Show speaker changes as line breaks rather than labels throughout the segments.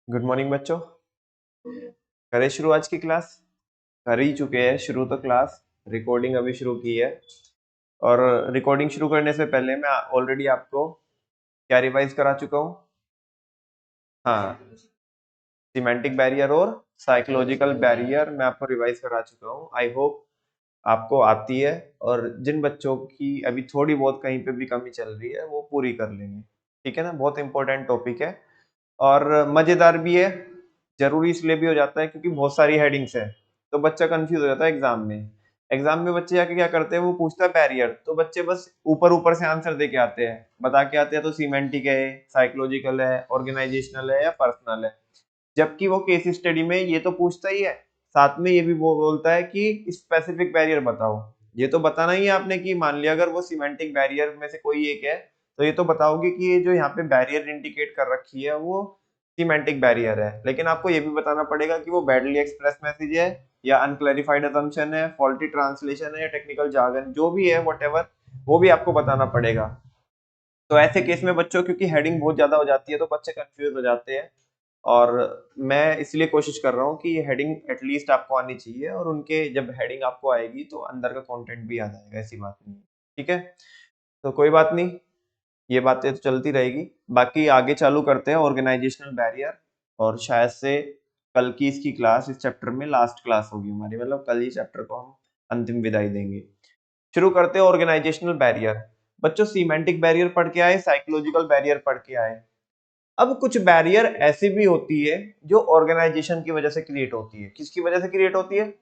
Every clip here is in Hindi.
गुड मॉर्निंग बच्चों। करें शुरू आज की क्लास। कर ही चुके हैं शुरू तो क्लास। रिकॉर्डिंग अभी शुरू की है। और रिकॉर्डिंग शुरू करने से पहले मैं ऑलरेडी आपको क्या रिवाइज करा चुका हूँ। हाँ, सिमेंटिक बैरियर और साइकोलॉजिकल बैरियर मैं आपको रिवाइज करा चुका हूँ। आई होप आपको आती है, और जिन बच्चों की अभी थोड़ी बहुत कहीं पे भी कमी चल रही है वो पूरी कर लेंगे। ठीक है ना, बहुत इंपॉर्टेंट टॉपिक है और मजेदार भी है। जरूरी इसलिए भी हो जाता है क्योंकि बहुत सारी हेडिंग्स है, तो बच्चा कंफ्यूज हो जाता है एग्जाम में। एग्जाम में बच्चे जाके क्या करते हैं, वो पूछता है बैरियर, तो बच्चे बस ऊपर ऊपर से आंसर दे के आते हैं, बता के आते हैं तो सीमेंटिक है, साइकोलॉजिकल है, ऑर्गेनाइजेशनल है या पर्सनल है। जबकि वो केस स्टडी में ये तो पूछता ही है, साथ में ये भी वो बोलता है कि स्पेसिफिक बैरियर बताओ। ये तो बताना ही है आपने कि मान लिया अगर वो सीमेंटिक बैरियर में से कोई एक है, तो ये तो बताओगे कि ये जो यहाँ पे बैरियर इंडिकेट कर रखी है वो सीमेंटिक बैरियर है। लेकिन आपको ये भी बताना पड़ेगा कि वो बैडली एक्सप्रेस मैसेज है या अनक्लैरिफाइड असम्पशन है, फॉल्टी ट्रांसलेशन है या टेक्निकल जार्गन, जो भी है व्हाटएवर, वो भी आपको बताना पड़ेगा। तो ऐसे केस में बच्चों, क्योंकि हेडिंग बहुत ज्यादा हो जाती है तो बच्चे कंफ्यूज हो जाते हैं, और मैं इसलिए कोशिश कर रहा हूँ कि ये हेडिंग एटलीस्ट आपको आनी चाहिए, और उनके जब हेडिंग आपको आएगी तो अंदर का कंटेंट भी आ जाएगा, ऐसी बात नहीं है। ठीक है, तो कोई बात नहीं, ये बातें तो चलती रहेगी। बाकी आगे चालू करते हैं ऑर्गेनाइजेशनल बैरियर, और शायद से कल की इसकी क्लास इस चैप्टर में लास्ट क्लास होगी हमारी, मतलब कल ही चैप्टर को हम अंतिम विदाई देंगे। शुरू करते हैं ऑर्गेनाइजेशनल बैरियर। बच्चों सीमेंटिक बैरियर पढ़ के आए, साइकोलॉजिकल बैरियर पढ़ के आए। अब कुछ बैरियर ऐसी भी होती है जो ऑर्गेनाइजेशन की वजह से क्रिएट होती है। किसकी वजह से क्रिएट होती है?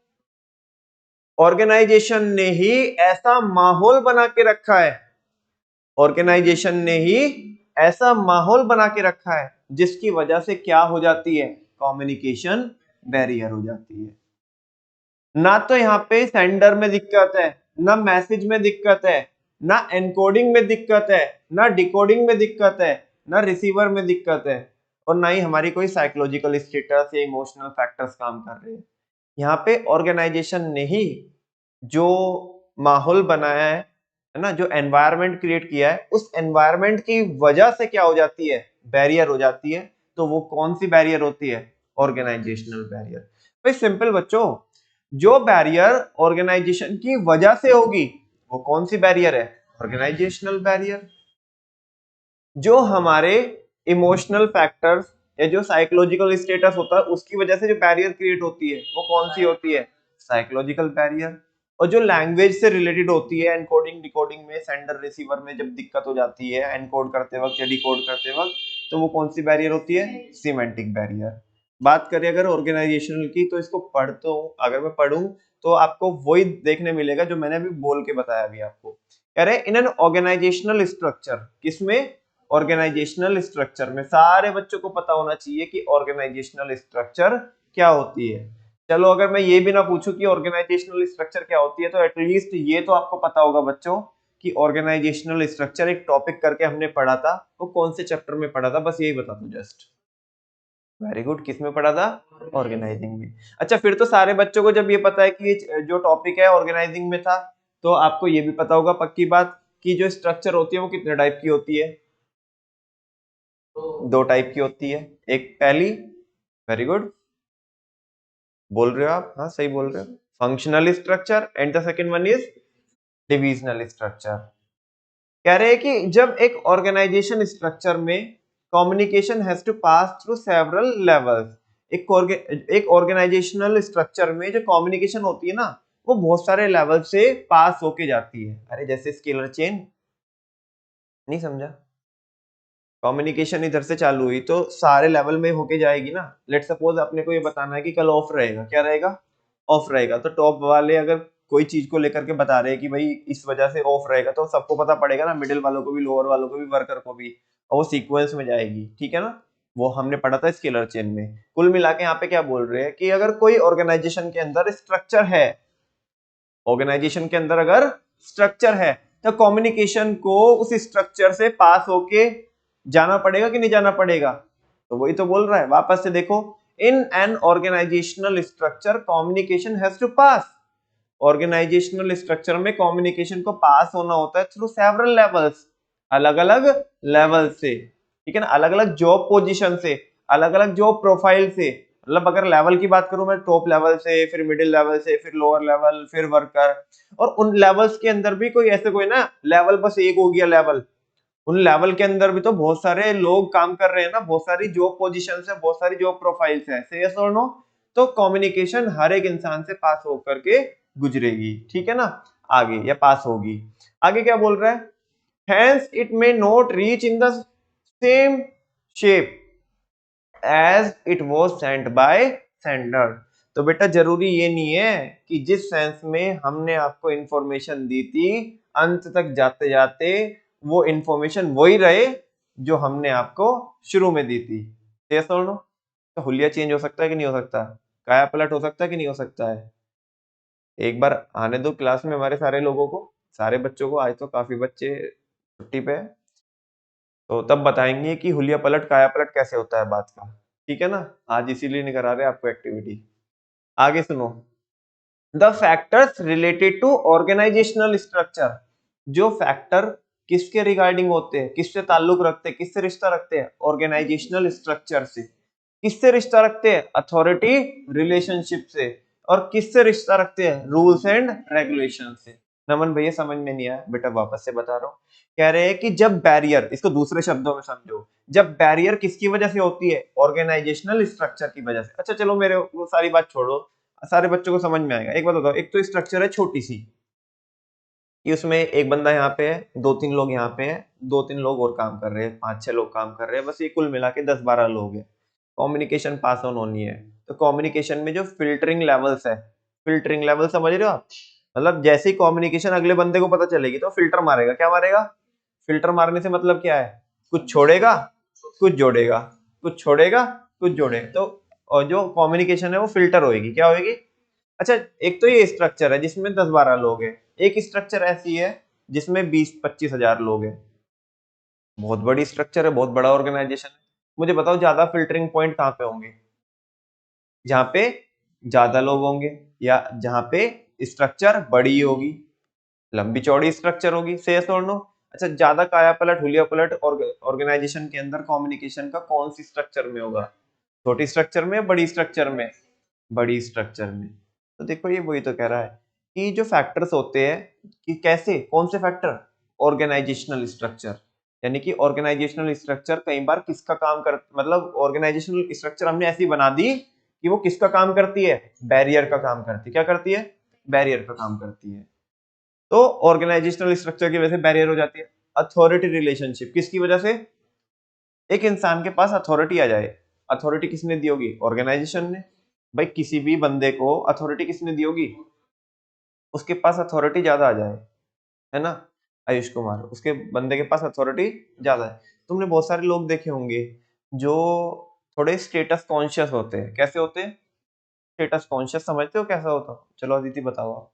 ऑर्गेनाइजेशन ने ही ऐसा माहौल बना के रखा है, ऑर्गेनाइजेशन ने ही ऐसा माहौल बना के रखा है जिसकी वजह से क्या हो जाती है? कम्युनिकेशन बैरियर हो जाती है। ना तो यहाँ पे सेंडर में दिक्कत है, ना मैसेज में दिक्कत है, ना एनकोडिंग में दिक्कत है, ना डिकोडिंग में दिक्कत है, ना रिसीवर में दिक्कत है, और ना ही हमारी कोई साइकोलॉजिकल स्टेटस या इमोशनल फैक्टर्स काम कर रहे हैं। यहाँ पे ऑर्गेनाइजेशन ने ही जो माहौल बनाया है ना, जो एनवायरनमेंट क्रिएट किया है, उस एनवायरनमेंट की वजह से क्या हो जाती है? बैरियर हो जाती है। तो वो कौन सी बैरियर होती है? Organizational barrier. भाई सिंपल बच्चों, जो बैरियर ऑर्गेनाइजेशन की वजह से होगी वो कौन सी बैरियर है? Organizational barrier. जो हमारे इमोशनल फैक्टर्स या जो साइकोलॉजिकल स्टेटस होता है उसकी वजह से जो बैरियर क्रिएट होती है वो कौन सी होती है? Psychological barrier. और जो लैंग्वेज से रिलेटेड होती है, एनकोडिंग डिकोडिंग में, सेंडर रिसीवर में जब दिक्कत हो जाती है एनकोड करते वक्त या डिकोड करते वक्त, तो वो कौन सी बैरियर होती है? Semantic barrier. बात करें अगर ऑर्गेनाइजेशनल की, तो इसको पढ़ता हूं, अगर मैं पढ़ूं तो आपको वही देखने मिलेगा जो मैंने अभी बोल के बताया अभी आपको। कह रहे इन एन ऑर्गेनाइजेशनल स्ट्रक्चर, किसमें? ऑर्गेनाइजेशनल स्ट्रक्चर में। सारे बच्चों को पता होना चाहिए कि ऑर्गेनाइजेशनल स्ट्रक्चर क्या होती है। चलो अगर मैं ये भी ना पूछूं कि ऑर्गेनाइजेशनल स्ट्रक्चर क्या होती है, तो एटलीस्ट ये तो आपको पता होगा बच्चों कि ऑर्गेनाइजेशनल स्ट्रक्चर एक टॉपिक करके हमने पढ़ा था। वो कौन से चैप्टर में पढ़ा था, बस यही बता दो जस्ट। वेरी गुड, किस में पढ़ा था? ऑर्गेनाइजिंग में। अच्छा, फिर तो सारे बच्चों को जब ये पता है कि ये जो टॉपिक है ऑर्गेनाइजिंग में था, तो आपको ये भी पता होगा पक्की बात कि जो स्ट्रक्चर होती है वो कितने टाइप की होती है? दो टाइप की होती है। एक पहली, वेरी गुड, बोल रहे हो आप, हाँ सही बोल रहे हो, functional structure, and the second one is divisional structure. कह रहे हैं कि जब एक ऑर्गेनाइजेशन स्ट्रक्चर में communication has to pass through several levels, एक ऑर्गेनाइजेशनल स्ट्रक्चर में जो कम्युनिकेशन होती है ना, वो बहुत सारे लेवल से पास होके जाती है। अरे जैसे स्केलर चेन, नहीं समझा? कम्युनिकेशन इधर से चालू हुई तो सारे लेवल में होके जाएगी ना। लेट सपोज अपने को ये बताना है कि कल ऑफ रहेगा, क्या रहेगा? ऑफ रहेगा। तो टॉप वाले अगर कोई चीज को लेकर के बता रहे हैं कि भाई इस वजह से ऑफ रहेगा, तो सबको पता पड़ेगा ना, मिडिल वालों को भी, लोअर वालों को भी, वर्कर को भी, और वो सीक्वेंस में जाएगी। ठीक है ना, वो हमने पढ़ा था स्केलर चेन में। कुल मिला के यहाँ पे क्या बोल रहे हैं कि अगर कोई ऑर्गेनाइजेशन के अंदर स्ट्रक्चर है, ऑर्गेनाइजेशन के अंदर अगर स्ट्रक्चर है, तो कम्युनिकेशन को उस स्ट्रक्चर से पास होके जाना पड़ेगा कि नहीं जाना पड़ेगा? तो वही तो बोल रहा है, वापस से देखो, in an organizational structure communication has to pass. Organizational structure में कम्युनिकेशन को पास होना होता है थ्रू सेवरल लेवल्स, अलग अलग लेवल से। ठीक है ना, अलग अलग जॉब पोजीशन से, अलग अलग जॉब प्रोफाइल से, मतलब अगर लेवल की बात करूं मैं, टॉप लेवल से, फिर मिडिल लेवल से, फिर लोअर लेवल, फिर वर्कर, और उन लेवल्स के अंदर भी कोई ऐसे कोई ना लेवल बस एक हो गया लेवल, उन लेवल के अंदर भी तो बहुत सारे लोग काम कर रहे हैं ना, बहुत सारी जॉब पोजीशंस है, बहुत सारी जॉब प्रोफाइल्स है, से यस और नो। तो कम्युनिकेशन हर एक इंसान से पास होकर के गुजरेगी, ठीक है ना, आगे या पास होगी। आगे क्या बोल रहा है, hence it may not reach in the same shape as it was sent by sender। तो बेटा जरूरी ये नहीं है कि जिस सेंस में हमने आपको इंफॉर्मेशन दी थी, अंत तक जाते जाते वो इंफॉर्मेशन वही रहे जो हमने आपको शुरू में दी थी। यस और नो? तो हुलिया चेंज हो सकता है कि नहीं हो सकता, काया पलट हो सकता है कि नहीं हो सकता है। एक बार आने दो क्लास में हमारे सारे लोगों को, सारे बच्चों को, आज तो काफी बच्चे छुट्टी पे है, तो तब बताएंगे कि हुलिया पलट काया पलट कैसे होता है बात का, ठीक है ना। आज इसीलिए नहीं करा रहे आपको एक्टिविटी। आगे सुनो, the factors related to organizational structure. जो फैक्टर किसके रिगार्डिंग होते हैं, किससे ताल्लुक रखते हैं, किससे रिश्ता रखते हैं, ऑर्गेनाइजेशनल स्ट्रक्चर से। किससे रिश्ता रखते हैं, अथॉरिटी रिलेशनशिप से। और किससे रिश्ता रखते हैं, रूल्स एंड रेगुलेशन से। नमन भैया समझ में नहीं आया बेटा, वापस से बता रहा हूँ। कह रहे हैं कि जब बैरियर, इसको दूसरे शब्दों में समझो, जब बैरियर किसकी वजह से होती है, ऑर्गेनाइजेशनल स्ट्रक्चर की वजह से। अच्छा चलो मेरे वो सारी बात छोड़ो, सारे बच्चों को समझ में आएगा। एक बात बताओ, एक तो स्ट्रक्चर है छोटी सी, कि उसमें एक बंदा यहाँ पे है, दो तीन लोग यहाँ पे हैं, दो तीन लोग और काम कर रहे हैं, पांच छह लोग काम कर रहे हैं, बस ये कुल मिला के 10-12 लोग हैं। कम्युनिकेशन पास ऑन होनी है, तो कम्युनिकेशन में जो फिल्टरिंग लेवल्स है, फिल्टरिंग लेवल समझ रहे हो आप, मतलब जैसे ही कम्युनिकेशन अगले बंदे को पता चलेगी तो फिल्टर मारेगा। क्या मारेगा, फिल्टर मारने से मतलब क्या है, कुछ छोड़ेगा कुछ जोड़ेगा, कुछ छोड़ेगा कुछ जोड़ेगा। तो और जो कम्युनिकेशन है वो फिल्टर होएगी, क्या होएगी। अच्छा एक तो ये स्ट्रक्चर है जिसमें 10-12 लोग हैं, एक स्ट्रक्चर ऐसी है जिसमें 20-25 हजार लोग हैं, बहुत बड़ी स्ट्रक्चर है, बहुत बड़ा ऑर्गेनाइजेशन है। मुझे बताओ ज्यादा फिल्टरिंग पॉइंट कहाँ पे होंगे, जहाँ पे ज्यादा लोग होंगे या जहाँ पे स्ट्रक्चर बड़ी होगी, लंबी चौड़ी स्ट्रक्चर होगी, से यस और नो। अच्छा ज्यादा काया पलट हुलिया पलट ऑर्गेनाइजेशन के अंदर कम्युनिकेशन का कौन सी स्ट्रक्चर में होगा, छोटी स्ट्रक्चर में, बड़ी स्ट्रक्चर में, बड़ी स्ट्रक्चर में। तो देखो ये वही तो कह रहा है कि जो फैक्टर्स होते हैं, कि कैसे, कौन से फैक्टर, ऑर्गेनाइजेशनल स्ट्रक्चर। यानी कि ऑर्गेनाइजेशनल स्ट्रक्चर कई बार किसका काम कर, मतलब ऑर्गेनाइजेशनल स्ट्रक्चर हमने ऐसी बना दी कि वो किसका काम करती है, बैरियर का काम करती है। क्या करती है, बैरियर का काम करती है। तो ऑर्गेनाइजेशनल स्ट्रक्चर की वजह से बैरियर हो जाती है। अथॉरिटी रिलेशनशिप किसकी वजह से, एक इंसान के पास अथॉरिटी आ जाए, अथॉरिटी किसने दी होगी, ऑर्गेनाइजेशन ने। भाई किसी भी बंदे को अथॉरिटी किसने दी होगी, उसके पास अथॉरिटी ज्यादा आ जाए, है ना। आयुष कुमार, उसके बंदे के पास अथॉरिटी ज्यादा है। तुमने बहुत सारे लोग देखे होंगे जो थोड़े स्टेटस कॉन्शियस होते हैं। कैसे होते हैं, स्टेटस कॉन्शियस समझते हो कैसा होता, चलो अदिति बताओ आप।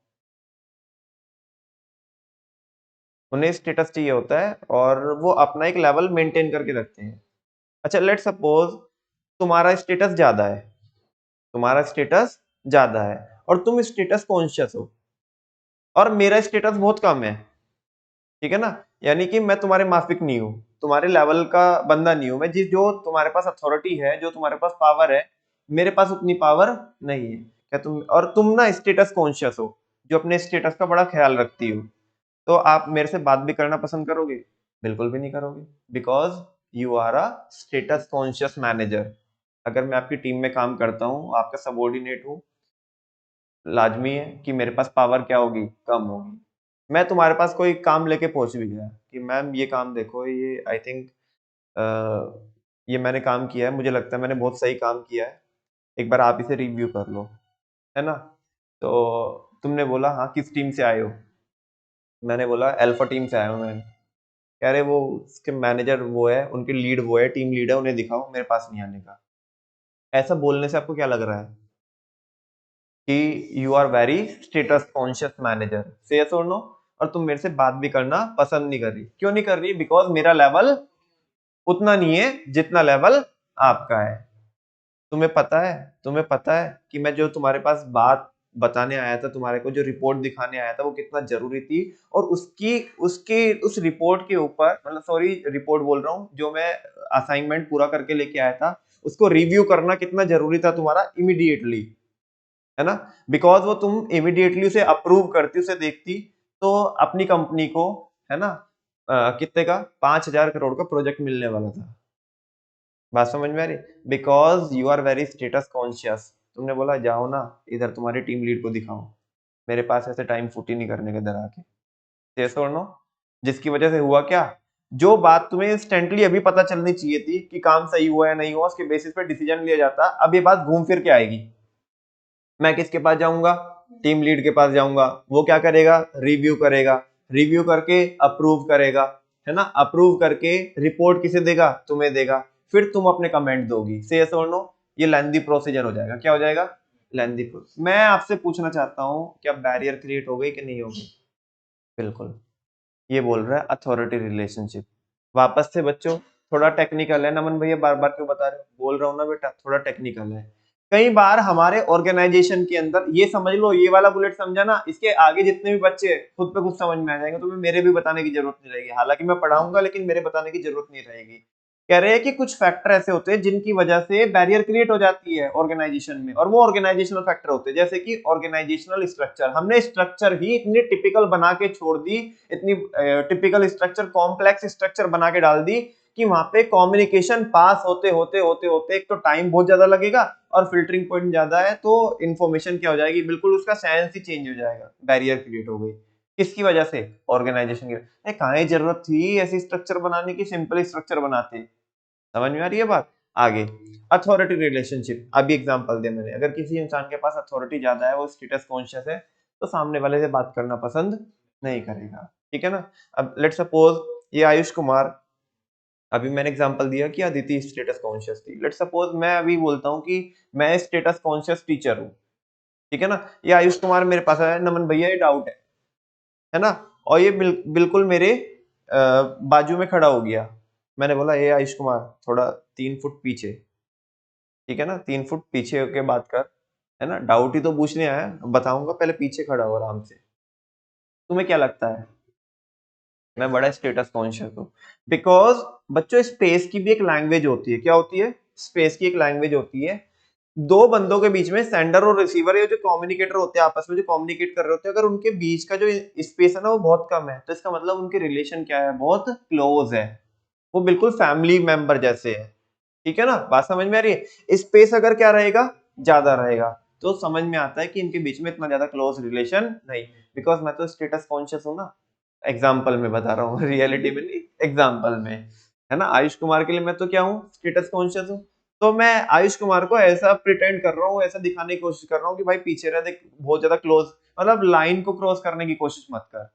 उन्हें स्टेटस चाहिए होता है और वो अपना एक लेवल मेंटेन करके रखते हैं। अच्छा लेट सपोज तुम्हारा स्टेटस ज्यादा है, तुम्हारा स्टेटस ज्यादा है और तुम स्टेटस कॉन्शियस हो, और मेरा स्टेटस बहुत कम है, ठीक है ना। यानी कि मैं तुम्हारे माफिक नहीं हूँ, तुम्हारे लेवल का बंदा नहीं हूं मैं, जिस जो तुम्हारे पास अथॉरिटी है, जो तुम्हारे पास पावर है, मेरे पास उतनी पावर नहीं है। क्या तुम, और तुम ना स्टेटस कॉन्शियस हो, जो अपने स्टेटस का बड़ा ख्याल रखती हो, तो आप मेरे से बात भी करना पसंद करोगे, बिल्कुल भी नहीं करोगे, because you are a status conscious manager. अगर मैं आपकी टीम में काम करता हूँ, आपका सबॉर्डिनेट हूँ, लाजमी है कि मेरे पास पावर क्या होगी, कम होगी। मैं तुम्हारे पास कोई काम लेके पहुंच भी गया कि मैम ये काम देखो, ये आई थिंक ये मैंने काम किया है, मुझे लगता है मैंने बहुत सही काम किया है, एक बार आप इसे रिव्यू कर लो, है ना। तो तुमने बोला हाँ किस टीम से आए हो, मैंने बोला अल्फा टीम से आया हूँ मैं। कह रहे वो उसके मैनेजर वो है, उनके लीड वो है, टीम लीड है, उन्हें दिखाओ, मेरे पास नहीं आने का। ऐसा बोलने से आपको क्या लग रहा है कि you are very status conscious manager, say yes और नो। और तुम मेरे से बात भी करना पसंद नहीं कर रही, क्यों नहीं कर रही, बिकॉज मेरा लेवल उतना नहीं है जितना लेवल आपका है। तुम्हें पता है, तुम्हें पता है कि मैं जो तुम्हारे पास बात बताने आया था तुम्हारे को, जो रिपोर्ट दिखाने आया था वो कितना जरूरी थी, और उस रिपोर्ट के ऊपर, मतलब सॉरी रिपोर्ट बोल रहा हूँ, जो मैं असाइनमेंट पूरा करके लेके आया था उसको रिव्यू करना कितना जरूरी था तुम्हारा इमीडिएटली, है ना। बिकॉज वो तुम इमीडिएटली उसे अप्रूव करती, उसे देखती, तो अपनी कंपनी को, है ना, कितने का 5,000 करोड़ का प्रोजेक्ट मिलने वाला था। बात समझ में आ रही? Because you are very status conscious, तुमने बोला जाओ ना इधर तुम्हारे टीम लीड को दिखाओ, मेरे पास ऐसे टाइम फुटी नहीं करने के इधर आके, yes और नो। जिसकी वजह से हुआ क्या, जो बात तुम्हें इंस्टेंटली अभी पता चलनी चाहिए थी कि काम सही हुआ या नहीं हुआ, उसके बेसिस पे डिसीजन लिया जाता, अब ये बात घूम फिर के आएगी। मैं किसके पास जाऊंगा, टीम लीड के पास जाऊंगा, वो क्या करेगा, रिव्यू करेगा, रिव्यू करके अप्रूव करेगा, है ना, अप्रूव करके रिपोर्ट किसे देगा, तुम्हें देगा, फिर तुम अपने कमेंट दोगी, से यस और नो। ये लेंदी प्रोसीजर हो जाएगा, क्या हो जाएगा, लेंदी प्रोसीजर। मैं आपसे पूछना चाहता हूँ, क्या बैरियर क्रिएट हो गई कि नहीं होगी? बिल्कुल। ये बोल रहा है अथॉरिटी रिलेशनशिप। वापस से बच्चों थोड़ा टेक्निकल है, नमन भैया बार बार क्यों बता रहे हो, बोल रहा हूँ ना बेटा थोड़ा टेक्निकल है। कई बार हमारे ऑर्गेनाइजेशन के अंदर, ये समझ लो, ये वाला बुलेट समझा ना, इसके आगे जितने भी बच्चे खुद पे खुद समझ में आ जाएंगे, तुम्हें मेरे भी बताने की जरूरत नहीं रहेगी, हालांकि मैं पढ़ाऊंगा लेकिन मेरे बताने की जरूरत नहीं रहेगी। कह रहे हैं कि कुछ फैक्टर ऐसे होते हैं जिनकी वजह से बैरियर क्रिएट हो जाती है ऑर्गेनाइजेशन में, और वो ऑर्गेनाइजेशनल फैक्टर होते हैं, जैसे कि ऑर्गेनाइजेशनल स्ट्रक्चर, हमने स्ट्रक्चर ही इतनी टिपिकल बना के छोड़ दी, इतनी टिपिकल स्ट्रक्चर, कॉम्प्लेक्स स्ट्रक्चर बना के डाल दी कि वहां पे कम्युनिकेशन पास होते होते होते होते एक तो टाइम बहुत ज्यादा लगेगा, और फिल्टरिंग पॉइंट ज्यादा है, तो इन्फॉर्मेशन क्या हो जाएगी, बिल्कुल उसका सेंस ही चेंज हो जाएगा, बैरियर क्रिएट हो गई। किसकी वजह से, ऑर्गेनाइजेशन की। कहाँ जरूरत थी ऐसी स्ट्रक्चर बनाने की, सिंपल स्ट्रक्चर बनाते। समझ में आ रही है बात? आगे अथॉरिटी रिलेशनशिप, अभी एग्जांपल दिया मैंने, अगर किसी इंसान के पास अथॉरिटी ज्यादा है, वो स्टेटस कॉन्शियस है, तो सामने वाले से बात करना पसंद नहीं करेगा, ठीक है ना। अब लेट सपोज ये आयुष कुमार, अभी मैंने एग्जांपल दिया कि अदिति स्टेटस कॉन्शियस थी, लेट सपोज मैं अभी बोलता हूँ कि मैं स्टेटस कॉन्शियस टीचर हूँ, ठीक है ना। ये आयुष कुमार मेरे पास आया, नमन भैया ये डाउट है ना, और ये बिल्कुल मेरे बाजू में खड़ा हो गया, मैंने बोला ये आयुष कुमार थोड़ा 3 फुट पीछे, ठीक है ना, 3 फुट पीछे होके बात कर, है ना, डाउट ही तो पूछने आया, बताऊंगा, पहले पीछे खड़ा हो आराम से। तुम्हें क्या लगता है, मैं बड़ा स्टेटस कॉन्शियस हूँ? बिकॉज बच्चों स्पेस की भी एक लैंग्वेज होती है, क्या होती है, स्पेस की एक लैंग्वेज होती है। दो बंदों के बीच में, सेंडर और रिसीवर, ये जो कम्युनिकेटर होते हैं आपस में जो कम्युनिकेट कर रहे होते हैं, अगर उनके बीच का जो स्पेस है ना वो बहुत कम है, तो इसका मतलब उनके रिलेशन क्या है, बहुत क्लोज है, वो बिल्कुल फैमिली मेंबर जैसे है, ठीक है ना। बात समझ में आ रही है? स्पेस अगर क्या रहेगा, ज्यादा रहेगा, तो समझ में आता है कि इनके बीच में इतना ज्यादा क्लोज रिलेशन नहीं। बिकॉज मैं तो स्टेटस कॉन्शियस हूँ ना, एग्जाम्पल में बता रहा हूँ रियलिटी में नहीं, एग्जाम्पल में, है ना। आयुष कुमार के लिए मैं तो क्या हूँ, स्टेटस कॉन्शियस हूँ, तो मैं आयुष कुमार को ऐसा प्रिटेंड कर रहा हूँ, ऐसा दिखाने की कोशिश कर रहा हूँ कि भाई पीछे रह देख, बहुत ज्यादा क्लोज, मतलब लाइन को क्रॉस करने की कोशिश मत कर।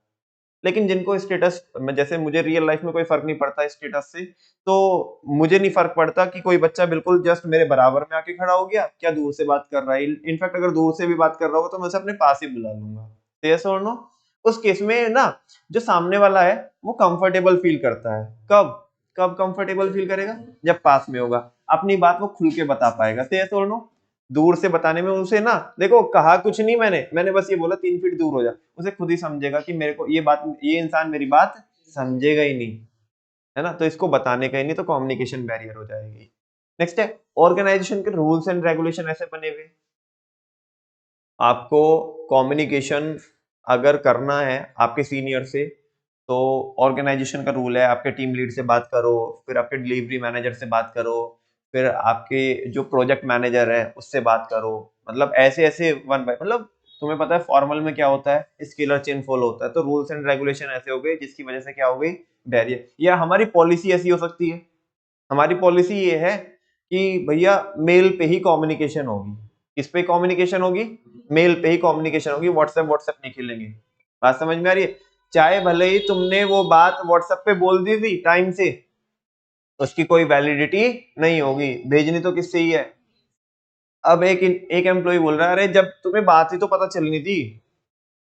लेकिन जिनको स्टेटस, जैसे मुझे रियल लाइफ में कोई फर्क नहीं पड़ता स्टेटस से, तो मुझे नहीं फर्क पड़ता कि कोई बच्चा बिल्कुल जस्ट मेरे बराबर में आके खड़ा हो गया, क्या दूर से बात कर रहा है, इनफैक्ट अगर दूर से भी बात कर रहा होगा तो मैं उसे अपने पास ही बुला लूंगा, यस और नो। उस केस में ना, जो सामने वाला है वो कंफर्टेबल फील करता है, कब कब कंफर्टेबल फील करेगा, जब पास में होगा, अपनी बात वो खुल के बता पाएगा, यस और नो। दूर से बताने में उसे ना, देखो कहा कुछ नहीं मैंने बस ये बोला 3 फीट दूर हो जा, उसे खुद ही समझेगा कि मेरे को ये बात, ये इंसान मेरी बात समझेगा ही नहीं, है ना, तो इसको बताने का ही नहीं, तो कम्युनिकेशन बैरियर हो जाएगी। नेक्स्ट है ऑर्गेनाइजेशन के रूल्स एंड रेगुलेशन ऐसे बने हुए, आपको कम्युनिकेशन अगर करना है आपके सीनियर से, तो ऑर्गेनाइजेशन का रूल है, आपके टीम लीड से बात करो, फिर आपके डिलीवरी मैनेजर से बात करो, फिर आपके जो प्रोजेक्ट मैनेजर है उससे बात करो, मतलब ऐसे ऐसे वन बाय, मतलब तुम्हें पता है फॉर्मल में क्या होता है, स्केलर चेन फॉलो होता है, तो रूल्स एंड रेगुलेशन ऐसे हो गए जिसकी वजह से क्या हो गई, बैरियर। या हमारी पॉलिसी ऐसी हो सकती है, हमारी पॉलिसी ये है कि भैया मेल पे ही कम्युनिकेशन होगी, किस पे कम्युनिकेशन होगी, मेल पे ही कम्युनिकेशन होगी, व्हाट्सएप व्हाट्सएप नहीं खेलेंगे। बात समझ में आ रही है? चाहे भले ही तुमने वो बात व्हाट्सएप पे बोल दी थी टाइम से, उसकी कोई वैलिडिटी नहीं होगी, भेजनी तो किससे ही है। अब एक एम्प्लॉय बोल रहा है, अरे जब तुम्हें बात ही तो पता चलनी थी,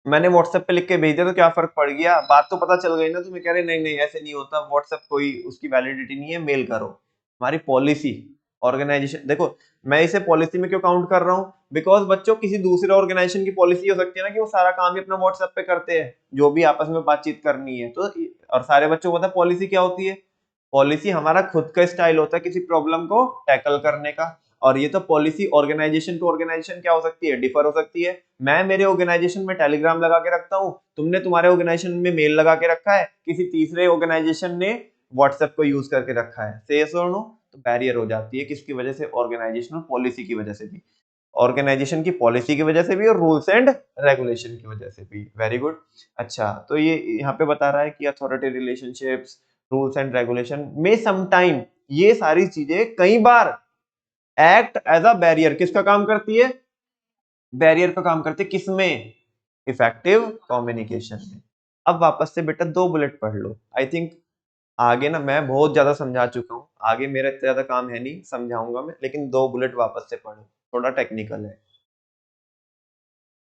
मैंने व्हाट्सएप पे लिख के भेज दिया तो क्या फर्क पड़ गया, बात तो पता चल गई ना तुम्हें। कह रहे नहीं नहीं ऐसे नहीं होता, व्हाट्सएप कोई उसकी वैलिडिटी नहीं है, मेल करो। हमारी पॉलिसी, ऑर्गेनाइजेशन देखो, मैं इसे पॉलिसी में क्यों काउंट कर रहा हूँ, बिकॉज बच्चों किसी दूसरे ऑर्गेनाइजेशन की पॉलिसी हो सकती है ना कि वो सारा काम ही अपना व्हाट्सएप पे करते हैं, जो भी आपस में बातचीत करनी है तो, और सारे बच्चों को पता है पॉलिसी क्या होती है। पॉलिसी हमारा खुद का स्टाइल होता है किसी प्रॉब्लम को टैकल करने का। और ये तो पॉलिसी ऑर्गेनाइजेशन टू ऑर्गेनाइजेशन क्या हो सकती है, डिफर हो सकती है। मैं मेरे ऑर्गेनाइजेशन में टेलीग्राम लगा के रखता हूँ, तुमने तुम्हारे ऑर्गेनाइजेशन में मेल लगा के रखा है, किसी तीसरे ऑर्गेनाइजेशन ने व्हाट्सएप को यूज करके रखा है, से यस और नो। तो बैरियर हो जाती है किसकी वजह से, ऑर्गेनाइजेशनल पॉलिसी की वजह से भी, ऑर्गेनाइजेशन की पॉलिसी की वजह से भी, और रूल्स एंड रेगुलेशन की वजह से भी। Very good. अच्छा, तो ये यहाँ पे बता रहा है कि authority relationships, rules and regulation में समटाइम, ये सारी चीजें कई बार एक्ट एज अ बैरियर, किसका काम करती है, बैरियर का काम करती है, किसमें, इफेक्टिव कम्युनिकेशन में। अब वापस से बेटा 2 बुलेट पढ़ लो। आई थिंक आगे ना मैं बहुत ज्यादा समझा चुका हूँ, आगे मेरा इतना ज्यादा काम है नहीं, समझाऊंगा मैं, लेकिन 2 बुलेट वापस से पढ़ो, थोड़ा टेक्निकल है।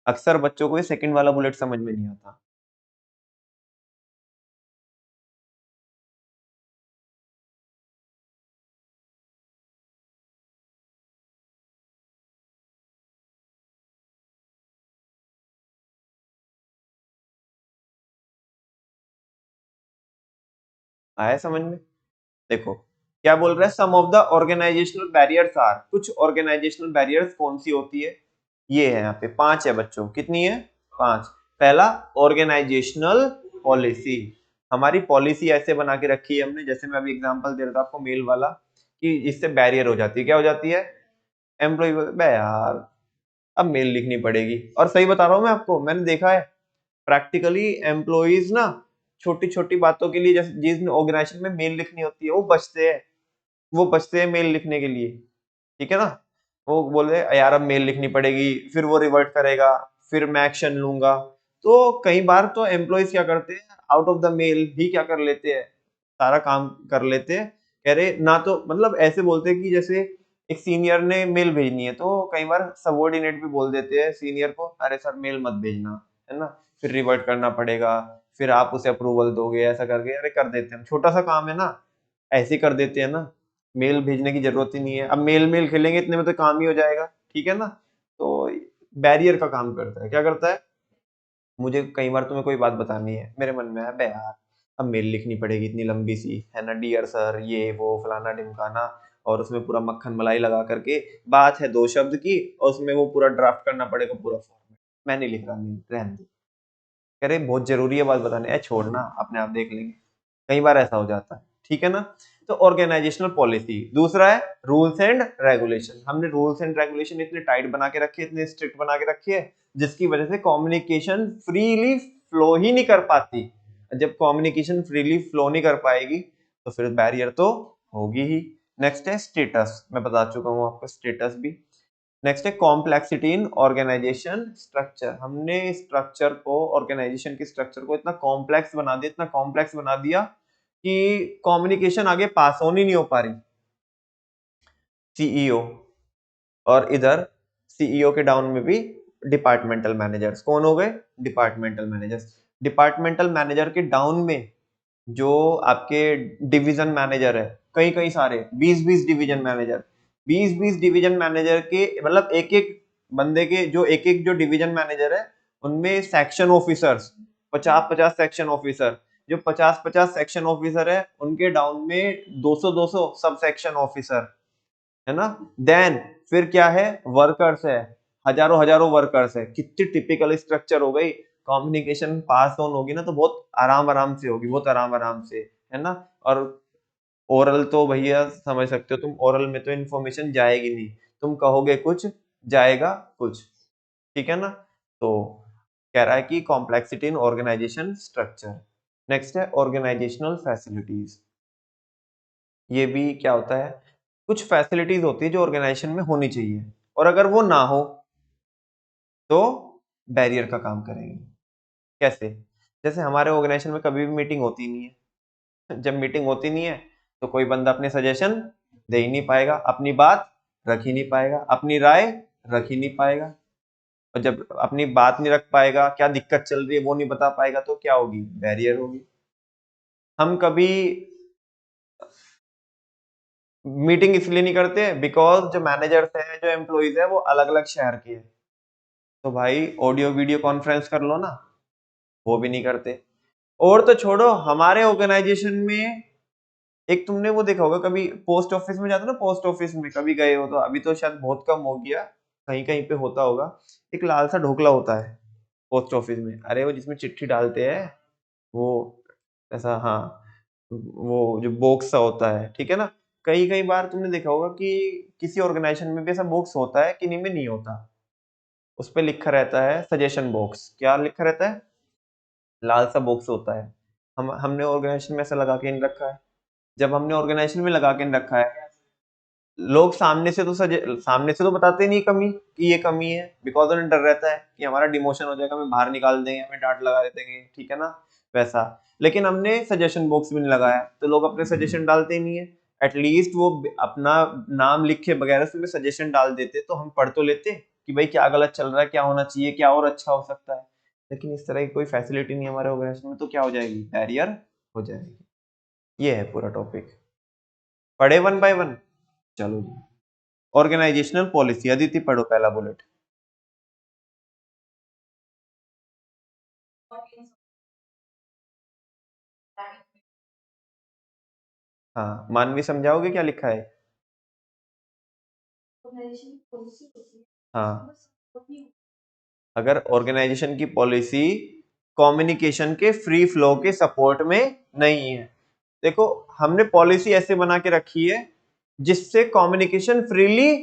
अक्सर बच्चों को ये सेकंड वाला बुलेट समझ में नहीं आता। आया समझ में? देखो क्या बोल रहा है, some of the organisational barriers are, कुछ ऑर्गेनाइजेशनल बैरियर्स कौन सी होती है, ये है यहाँ पे 5 है बच्चों, कितनी है, 5। पहला, ऑर्गेनाइजेशनल पॉलिसी, हमारी पॉलिसी ऐसे बना के रखी है हमने, जैसे मैं अभी एग्जांपल दे रहा था आपको मेल वाला, कि इससे बैरियर हो जाती है, क्या हो जाती है, एम्प्लॉय बे यार अब मेल लिखनी पड़ेगी। और सही बता रहा हूँ मैं आपको, मैंने देखा है प्रैक्टिकली एम्प्लॉइज ना छोटी छोटी बातों के लिए, जैसे जिस ऑर्गेनाइजेशन में मेल लिखनी होती है वो बचते हैं मेल लिखने के लिए, ठीक है ना। वो बोले यार अब मेल लिखनी पड़ेगी, फिर वो रिवर्ट करेगा, फिर मैं एक्शन लूंगा। तो कई बार तो एम्प्लॉइज क्या करते हैं, आउट ऑफ द मेल ही क्या कर लेते हैं, सारा काम कर लेते हैं। कह रहे ना, तो मतलब ऐसे बोलते हैं कि जैसे एक सीनियर ने मेल भेजनी है, तो कई बार सबऑर्डिनेट भी बोल देते हैं सीनियर को, अरे सर मेल मत भेजना, है ना, फिर रिवर्ट करना पड़ेगा, फिर आप उसे अप्रूवल दोगे, ऐसा करके अरे कर देते हैं, छोटा सा काम है ना, ऐसे कर देते हैं ना, मेल भेजने की जरूरत ही नहीं है। अब मेल मेल खेलेंगे इतने में तो काम ही हो जाएगा, ठीक है ना। तो बैरियर का काम करता है, क्या करता है, मुझे कई बार तुम्हें कोई बात बतानी है, मेरे मन में है बे यार अब मेल लिखनी पड़ेगी इतनी लंबी सी, है ना, डियर सर ये वो फलाना ढिमकाना, और उसमें पूरा मक्खन मलाई लगा करके, बात है 2 शब्द की और उसमें वो पूरा ड्राफ्ट करना पड़ेगा पूरा फॉर्मेट, मैं नहीं लिख रहा, नहीं रहने दो। कह रहे बहुत जरूरी है बात बताने, छोड़ना अपने आप देख लेंगे। कई बार ऐसा हो जाता है, ठीक है ना। तो ऑर्गेनाइजेशनल पॉलिसी, दूसरा है रूल्स एंड रेगुलेशन, हमने रूल्स एंड रेगुलेशन इतने टाइट बना के रखे, इतने स्ट्रिक्ट बना के रखे है, जिसकी वजह से कम्युनिकेशन फ्रीली फ्लो ही नहीं कर पाती। जब कम्युनिकेशन फ्रीली फ्लो नहीं कर पाएगी तो फिर बैरियर तो होगी ही। नेक्स्ट है स्टेटस, मैं बता चुका हूँ आपको स्टेटस भी। नेक्स्ट है कॉम्प्लेक्सिटी इन ऑर्गेनाइजेशन स्ट्रक्चर, हमने स्ट्रक्चर को, ऑर्गेनाइजेशन की स्ट्रक्चर को इतना कॉम्प्लेक्स बना दिया, इतना कॉम्प्लेक्स बना दिया कि कम्युनिकेशन आगे पास ऑन ही नहीं हो पा रही। सीईओ, और इधर सीईओ के डाउन में भी डिपार्टमेंटल मैनेजर्स, कौन हो गए, डिपार्टमेंटल मैनेजर्स। डिपार्टमेंटल मैनेजर के डाउन में जो आपके डिवीजन मैनेजर है, कई कई सारे 20-20 डिवीजन मैनेजर, 20-20 डिवीजन मैनेजर के मतलब एक एक बंदे के, जो एक एक जो डिवीजन मैनेजर है उनमें सेक्शन ऑफिसर्स 50-50 सेक्शन ऑफिसर, जो 50-50 सेक्शन ऑफिसर है उनके डाउन में 200-200 सब सेक्शन ऑफिसर, है ना। देन फिर क्या है, वर्कर्स है, हजारों हजारों वर्कर्स है, कितनी टिपिकल स्ट्रक्चर हो गई। कम्युनिकेशन पास ऑन होगी ना तो बहुत आराम आराम से होगी, बहुत आराम आराम से, है ना। और ओरल तो भैया समझ सकते हो तुम, ओरल में तो इन्फॉर्मेशन जाएगी नहीं, तुम कहोगे कुछ जाएगा कुछ, ठीक है ना। तो कह रहा है कि complexity in organization structure. Next है ऑर्गेनाइजेशनल फैसिलिटीज, ये भी क्या होता है, कुछ फैसिलिटीज होती है जो ऑर्गेनाइजेशन में होनी चाहिए, और अगर वो ना हो तो बैरियर का काम करेंगे। कैसे, जैसे हमारे ऑर्गेनाइजेशन में कभी भी मीटिंग होती नहीं है, जब मीटिंग होती नहीं है तो कोई बंदा अपने सजेशन दे ही नहीं पाएगा, अपनी बात रख ही नहीं पाएगा, अपनी राय रख ही नहीं पाएगा। और जब अपनी बात नहीं रख पाएगा, क्या दिक्कत चल रही है वो नहीं बता पाएगा, तो क्या होगी, बैरियर होगी। हम कभी मीटिंग इसलिए नहीं करते बिकॉज जो मैनेजर्स हैं, जो एम्प्लॉइज है, वो अलग अलग शहर के हैं, तो भाई ऑडियो वीडियो कॉन्फ्रेंस कर लो ना, वो भी नहीं करते। और तो छोड़ो, हमारे ऑर्गेनाइजेशन में एक तुमने वो देखा होगा, कभी पोस्ट ऑफिस में जाते हो ना, पोस्ट ऑफिस में कभी गए हो तो, अभी तो शायद बहुत कम हो गया, कहीं कहीं पे होता होगा, एक लाल सा ढोकला होता है पोस्ट ऑफिस में, अरे वो जिसमें चिट्ठी डालते हैं, वो ऐसा, हाँ, वो जो बॉक्स सा होता है, ठीक है ना। कई कई बार तुमने देखा होगा कि किसी ऑर्गेनाइजेशन में भी ऐसा बॉक्स होता है, किन्हीं में नहीं होता, उस पे लिखा रहता है सजेशन बॉक्स। क्या लिखा रहता है? लाल सा बॉक्स होता है। हमने ऑर्गेनाइजेशन में ऐसा लगा के नहीं रखा है। जब हमने ऑर्गेनाइजेशन में लगा के नहीं रखा है, लोग सामने से तो बताते नहीं कमी कि ये कमी है, बिकॉज उन्हें डर रहता है कि हमारा डिमोशन हो जाएगा, हमें बाहर निकाल देंगे, हमें डांट लगा देंगे, ठीक है ना, वैसा। लेकिन हमने सजेशन बॉक्स भी नहीं लगाया, तो लोग अपने सजेशन डालते ही नहीं है। एटलीस्ट वो अपना नाम लिखे बगैर उसमें सजेशन डाल देते, तो हम पढ़ तो लेते कि भाई क्या गलत चल रहा है, क्या होना चाहिए, क्या और अच्छा हो सकता है। लेकिन इस तरह की कोई फैसिलिटी नहीं है हमारे ऑर्गेनाइजेशन में, तो क्या हो जाएगी, बैरियर हो जाएगी। ये है पूरा टॉपिक। पढ़े वन बाय वन? चलो जी। ऑर्गेनाइजेशनल पॉलिसी, अदिति पढ़ो पहला बुलेट। हाँ, मानवी समझाओगे क्या लिखा है? हाँ, अगर ऑर्गेनाइजेशन की पॉलिसी कम्युनिकेशन के फ्री फ्लो के सपोर्ट में नहीं है, देखो हमने पॉलिसी ऐसे बना के रखी है जिससे कम्युनिकेशन फ्रीली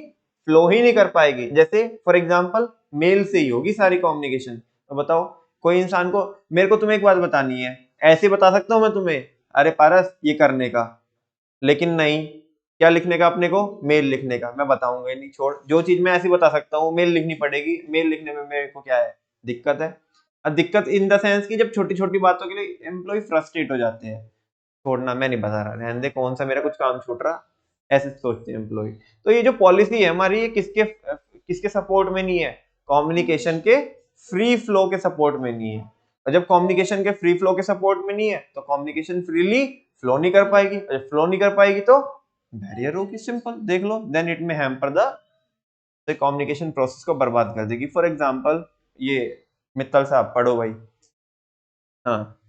फ्लो ही नहीं कर पाएगी। जैसे फॉर एग्जांपल मेल से ही होगी सारी कम्युनिकेशन, तो बताओ, कोई इंसान को, मेरे को तुम्हें एक बात बतानी है, ऐसे बता सकता हूं मैं तुम्हें, अरे पारस ये करने का, लेकिन नहीं, क्या लिखने का अपने को, मेल लिखने का, मैं बताऊंगा ही नहीं, छोड़, जो चीज मैं ऐसी बता सकता हूँ मेल लिखनी पड़ेगी, मेल लिखने में मेरे को क्या है, दिक्कत है। अब दिक्कत इन द सेंस की जब छोटी छोटी बातों के लिए एम्प्लॉय फ्रस्ट्रेट हो जाते हैं, छोड़ना मैं नहीं बता रहा, रहने दे, कौन सा मेरा कुछ काम छूट रहा, ऐसे सोचते हैं एम्प्लॉय। तो ये जो पॉलिसी है हमारी, ये किसके किसके सपोर्ट में नहीं है, कम्युनिकेशन के फ्री फ्लो के सपोर्ट में नहीं है। और जब कम्युनिकेशन के फ्री फ्लो के सपोर्ट में नहीं है, तो कम्युनिकेशन फ्रीली फ्लो नहीं कर पाएगी, और जब फ्लो नहीं कर पाएगी तो बैरियर होगी, सिंपल देख लो, देन इट में हैम्पर द कम्युनिकेशन प्रोसेस को बर्बाद कर देगी। फॉर एग्जांपल ये मित्तल साहब पढ़ो भाई। हाँ,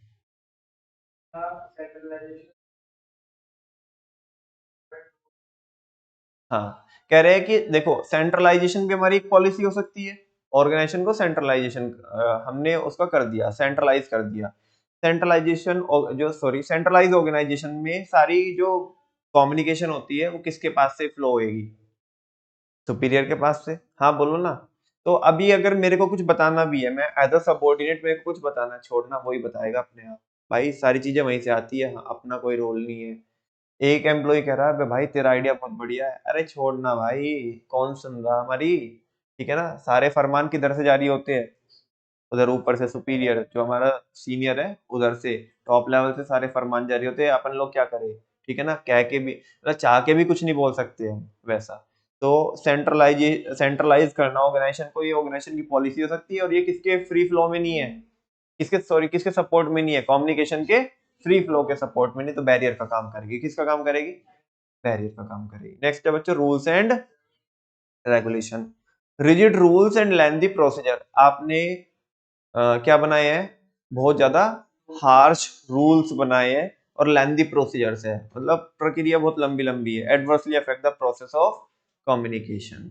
हाँ, कह रहे हैं कि देखो सेंट्रलाइजेशन भी हमारी एक पॉलिसी हो सकती है, ऑर्गेनाइजेशन को सेंट्रलाइजेशन, हमने उसका कर दिया, सेंट्रलाइज कर दिया। सेंट्रलाइजेशन जो सॉरी सेंट्रलाइज ऑर्गेनाइजेशन में सारी जो कम्युनिकेशन होती है वो किसके पास से फ्लो होगी, सुपीरियर के पास से। हाँ बोलो ना। तो अभी अगर मेरे को कुछ बताना भी है, मैं एज अ सबॉर्डिनेट मेरे को कुछ बताना, छोड़ना वही बताएगा अपने आप, भाई सारी चीजें वहीं से आती है, हाँ, अपना कोई रोल नहीं है। एक एम्प्लॉय कह रहा है भाई तेरा आइडिया बहुत बढ़िया है, अरे छोड़ना भाई, कौन सुन रहा हमारी, ठीक है ना, सारे फरमान किधर से जारी होते हैं, उधर ऊपर से सुपीरियर जो हमारा सीनियर है उधर से, टॉप लेवल से सारे फरमान जारी होते हैं, अपन लोग क्या करें, ठीक है ना, कह के भी मतलब चाह के भी कुछ नहीं बोल सकते हम वैसा। तो सेंट्रलाइज करना ऑर्गेनाइजेशन को, ये ऑर्गेनाइजेशन की पॉलिसी हो सकती है, और ये किसके फ्री फ्लो में नहीं है, किसके सपोर्ट में नहीं है, कम्युनिकेशन के फ्री फ्लो के सपोर्ट में नहीं, तो बैरियर का काम करेगी, किसका काम करेगी, बैरियर का काम करेगी। नेक्स्ट है बच्चों rules and regulation. Rigid rules and lengthy procedure, आपने क्या बनाए हैं, बहुत ज्यादा हार्श रूल्स बनाए हैं, और लेंथी प्रोसीजर्स है, मतलब प्रक्रिया बहुत लंबी लंबी है, adversely affect the process of communication.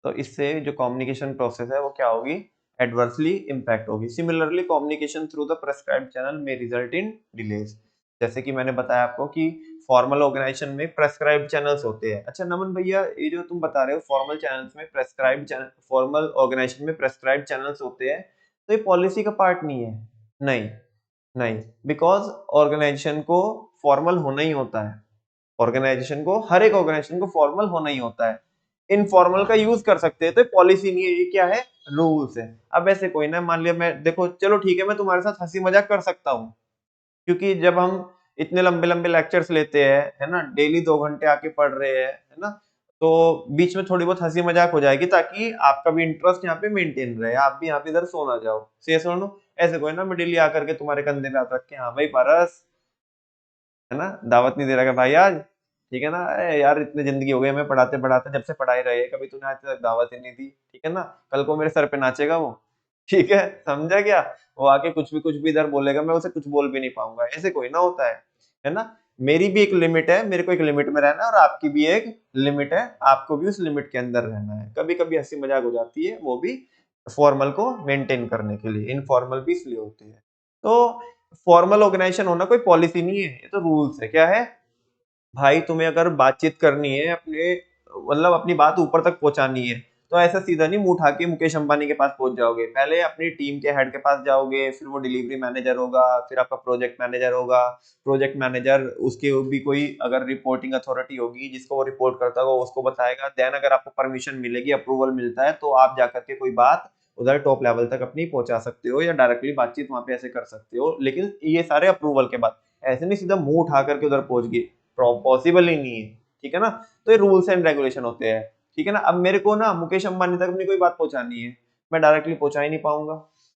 तो इससे जो कम्युनिकेशन प्रोसेस है वो क्या होगी, एडवर्सली इंपैक्ट होगी। Similarly communication through the prescribed channel में रिजल्ट इन डिलेज, जैसे कि मैंने बताया आपको कि फॉर्मल ऑर्गेनाइजेशन में प्रेस्क्राइब्ड चैनल्स होते हैं। अच्छा नमन भैया, ये जो तुम बता रहे हो फॉर्मल चैनल्स में प्रेस्क्राइब्ड चैनल, फॉर्मल ऑर्गेनाइजेशन में प्रेस्क्राइब्ड चैनल्स होते हैं, तो ये पॉलिसी का पार्ट नहीं है? नहीं, नहीं, बिकॉज ऑर्गेनाइजेशन को फॉर्मल होना ही होता है, ऑर्गेनाइजेशन को, हर एक ऑर्गेनाइजेशन को फॉर्मल होना ही होता है, इनफॉर्मल का यूज कर सकते हैं, तो पॉलिसी नहीं है, ये क्या है, रूल्स है। अब ऐसे कोई ना, मान लिया मैं, देखो चलो ठीक है, मैं तुम्हारे साथ हंसी मजाक कर सकता हूँ, क्योंकि जब हम इतने लंबे लंबे लेक्चर्स लेते हैं, है ना, डेली 2 घंटे आके पढ़ रहे हैं, है ना, तो बीच में थोड़ी बहुत हंसी मजाक हो जाएगी, ताकि आपका भी इंटरेस्ट यहाँ पे मेंटेन रहे, आप भी यहाँ पे इधर सो ना जाओ, से सुनो। ऐसे कोई ना मैं डेली आकर के तुम्हारे कंधे पे हाथ रख के, हाँ भाई पारस, है ना, दावत नहीं दे रहा भाई आज, ठीक है ना। अरे यार इतनी जिंदगी हो गई हमें पढ़ाते पढ़ाते, जब से पढ़ाई रही है कभी तूने आज तक दावत ही नहीं दी, ठीक है ना। कल को मेरे सर पे नाचेगा वो, ठीक है, समझा क्या। वो आके कुछ भी इधर बोलेगा, मैं उसे कुछ बोल भी नहीं पाऊंगा, ऐसे कोई ना होता है ना। मेरी भी एक लिमिट है, मेरे को एक लिमिट में रहना है, और आपकी भी एक लिमिट है, आपको भी उस लिमिट के अंदर रहना है। कभी कभी हंसी मजाक हो जाती है, वो भी फॉर्मल को मेंटेन करने के लिए, इनफॉर्मल भी इसलिए होती है। तो फॉर्मल ऑर्गेनाइजेशन होना कोई पॉलिसी नहीं है, ये तो रूल्स है। क्या है भाई, तुम्हें अगर बातचीत करनी है अपने, मतलब अपनी बात ऊपर तक पहुंचानी है, तो ऐसा सीधा नहीं मुंह उठा के मुकेश अंबानी के पास पहुंच जाओगे। पहले अपनी टीम के हेड के पास जाओगे, फिर वो डिलीवरी मैनेजर होगा, फिर आपका प्रोजेक्ट मैनेजर होगा। प्रोजेक्ट मैनेजर उसके भी कोई अगर रिपोर्टिंग अथॉरिटी होगी जिसको वो रिपोर्ट करता होगा, उसको बताएगा। देन अगर आपको परमिशन मिलेगी, अप्रूवल मिलता है, तो आप जाकर के कोई बात उधर टॉप लेवल तक अपनी पहुंचा सकते हो, या डायरेक्टली बातचीत वहां पे ऐसे कर सकते हो। लेकिन ये सारे अप्रूवल के बाद, ऐसे नहीं सीधा मुंह उठा करके उधर पहुंच गए, पॉसिबल ही नहीं है, ठीक है ना। तो ये रूल्स एंड रेगुलेशन होते हैं, ठीक है ना। अब मेरे को ना मुकेश अंबानी तक अपनी कोई बात पहुंचानी है, मैं डायरेक्टली पहुंचा ही नहीं पाऊंगा।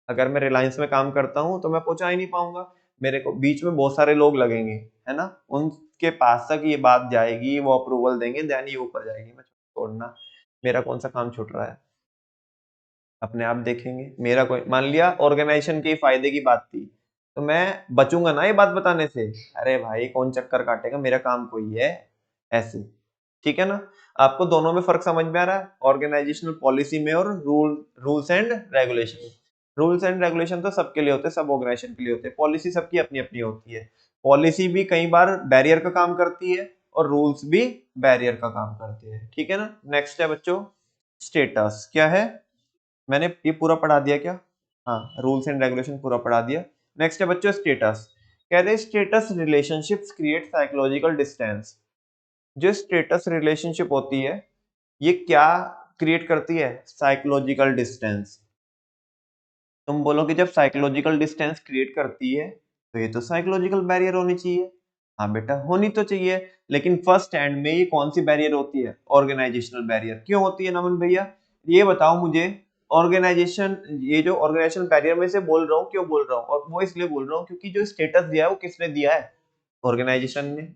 अगर मैं रिलायंस में काम करता हूं तो मैं पहुंचा ही नहीं पाऊंगा, मेरे को बीच में बहुत सारे लोग लगेंगे, है ना, उनके पास तक ये बात जाएगी, वो अप्रूवल देंगे, देन ये ऊपर जाएगी। मैं छोड़ना, मेरा कौन सा काम छूट रहा है, अपने आप देखेंगे। मेरा कोई, मान लिया ऑर्गेनाइजेशन के फायदे की बात थी, तो मैं बचूंगा ना ये बात बताने से। अरे भाई कौन चक्कर काटेगा, मेरा काम कोई है, ऐसे, ठीक है ना। आपको दोनों में फर्क समझ में आ रहा है, ऑर्गेनाइजेशनल पॉलिसी में और rules and regulation. Rules and regulation तो सबके लिए होते हैं, सब ऑर्गेनाइजेशन के लिए होते हैं। पॉलिसी सबकी अपनी अपनी होती है। पॉलिसी भी कई बार बैरियर का काम करती है, और रूल्स भी बैरियर का काम करते हैं, ठीक है ना। नेक्स्ट है बच्चों, स्टेटस क्या है। मैंने ये पूरा पढ़ा दिया क्या, हाँ, रूल्स एंड रेगुलेशन पूरा पढ़ा दिया। नेक्स्ट है बच्चों स्टेटस। कह रहे status relationships create psychological distance. जो स्टेटस रिलेशनशिप होती है, ये क्या क्रिएट करती है, साइकोलॉजिकल डिस्टेंस। तुम बोलो कि जब साइकोलॉजिकल डिस्टेंस क्रिएट करती है, तो ये तो साइकोलॉजिकल बैरियर होनी चाहिए। हाँ बेटा होनी तो चाहिए, लेकिन फर्स्ट हैंड में ये कौन सी बैरियर होती है, ऑर्गेनाइजेशनल बैरियर। क्यों होती है नमन भैया, ये बताओ मुझे। ऑर्गेनाइजेशन, ये जो ऑर्गेनाइजेशनल बैरियर में से बोल रहा हूँ, क्यों बोल रहा हूँ, और वो इसलिए बोल रहा हूँ क्योंकि जो स्टेटस दिया है वो किसने दिया है, ऑर्गेनाइजेशन ने।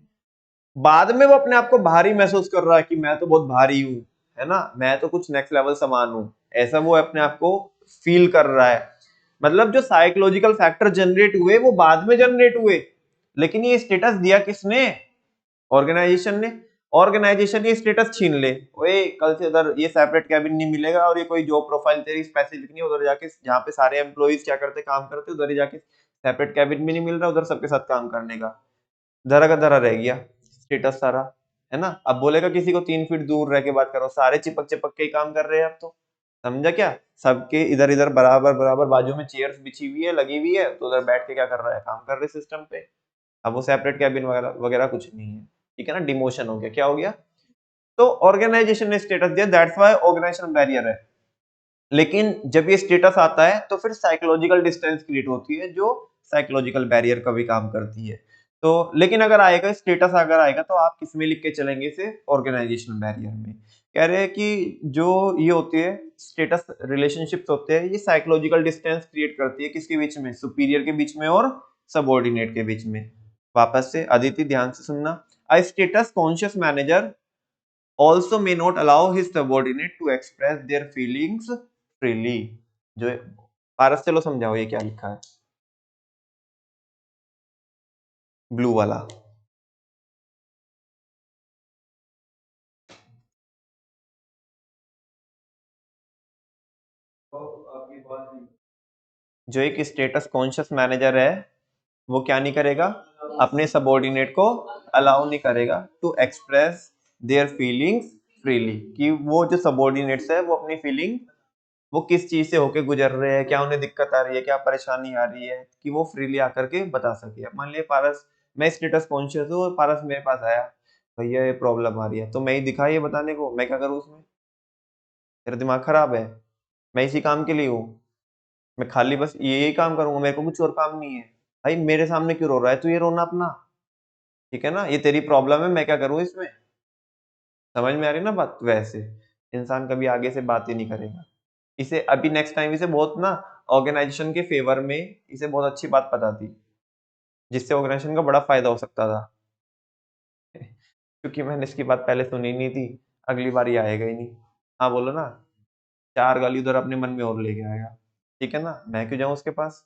बाद में वो अपने आप को भारी महसूस कर रहा है कि मैं तो बहुत भारी हूँ, है ना, मैं तो कुछ नेक्स्ट लेवल सामान हूँ, ऐसा वो अपने आप को फील कर रहा है। मतलब जो साइकोलॉजिकल फैक्टर जनरेट हुए वो बाद में जनरेट हुए, लेकिन ये स्टेटस दिया किसने, ऑर्गेनाइजेशन ने। ऑर्गेनाइजेशन ये स्टेटस छीन ले, ओए कल से उधर ये सेपरेट कैबिन नहीं मिलेगा, और ये कोई जॉब प्रोफाइल तेरी स्पेसिफिक नहीं, उधर जाके जहाँ पे सारे एम्प्लॉइज क्या करते काम करते, उधर ही जाके सेपरेट कैबिन भी नहीं मिल रहा, उधर सबके साथ काम करने का धरा का धरा रह गया स्टेटस सारा, है ना। अब बोलेगा किसी को 3 फीट दूर रह के बात करो, सारे चिपक चिपक के ही काम कर रहे हैं अब तो, समझा क्या। सबके इधर इधर बराबर बराबर बाजू में चेयर्स बिछी हुई है, लगी हुई है, तो उधर बैठ के क्या कर रहा है, काम कर रहे सिस्टम पे। अब वो सेपरेट कैबिन वगैरह वगैरह कुछ नहीं है, ठीक है ना, डिमोशन हो गया, क्या हो गया। तो ऑर्गेनाइजेशन ने स्टेटस दिया, दैट्स व्हाई ऑर्गेनाइजेशन बैरियर है। लेकिन जब ये स्टेटस आता है तो फिर साइकोलॉजिकल डिस्टेंस क्रिएट होती है, जो साइकोलॉजिकल बैरियर का भी काम करती है। तो लेकिन अगर आएगा स्टेटस, अगर आएगा तो आप किस में लिख के चलेंगे इसे, ऑर्गेनाइजेशनल बैरियर में। कह रहे हैं कि जो ये होती है स्टेटस रिलेशनशिप्स होते हैं, ये साइकोलॉजिकल डिस्टेंस क्रिएट करती है, किसके बीच में, सुपीरियर के बीच में और सबऑर्डिनेट के बीच में। वापस से अदिति ध्यान से सुनना, अ status conscious manager also may not allow his subordinate to express their feelings freely। जो पारस चलो समझाओ ये क्या लिखा है, ब्लू वाला। जो एक स्टेटस कॉन्शियस मैनेजर है, वो क्या नहीं करेगा, अपने सबॉर्डिनेट को अलाउ नहीं करेगा to express their feelings freely, कि वो जो सबॉर्डिनेट्स है वो अपनी फीलिंग, वो किस चीज से होके गुजर रहे हैं, क्या उन्हें दिक्कत आ रही है, क्या परेशानी आ रही है, कि वो फ्रीली आकर के बता सके। अब मान लिया पारस, मैं स्टेटस कॉन्शियस हूँ और पारस मेरे पास आया, भैया ये प्रॉब्लम आ रही है, तो मैं ही दिखा ये बताने को, मैं क्या करूँ उसमें, तेरा दिमाग खराब है, मैं इसी काम के लिए हूँ, मैं खाली बस यही काम करूंगा, मेरे को कुछ और काम नहीं है। भाई मेरे सामने क्यों रो रहा है, तू ये रोना अपना, ठीक है ना, ये तेरी प्रॉब्लम है, मैं क्या करूँ इसमें, समझ में आ रही है ना बात। वैसे इंसान कभी आगे से बात ही नहीं करेगा। इसे अभी नेक्स्ट टाइम इसे बहुत ना ऑर्गेनाइजेशन के फेवर में इसे बहुत अच्छी बात पता थी, जिससे ऑर्गेनाइजेशन का बड़ा फायदा हो सकता था। क्योंकि मैंने इसकी बात पहले सुनी नहीं थी, अगली बार ये आएगा ही नहीं। हाँ बोलो ना, 4 गाली उधर अपने मन में और लेके आएगा, ठीक है ना, मैं क्यों जाऊं उसके पास,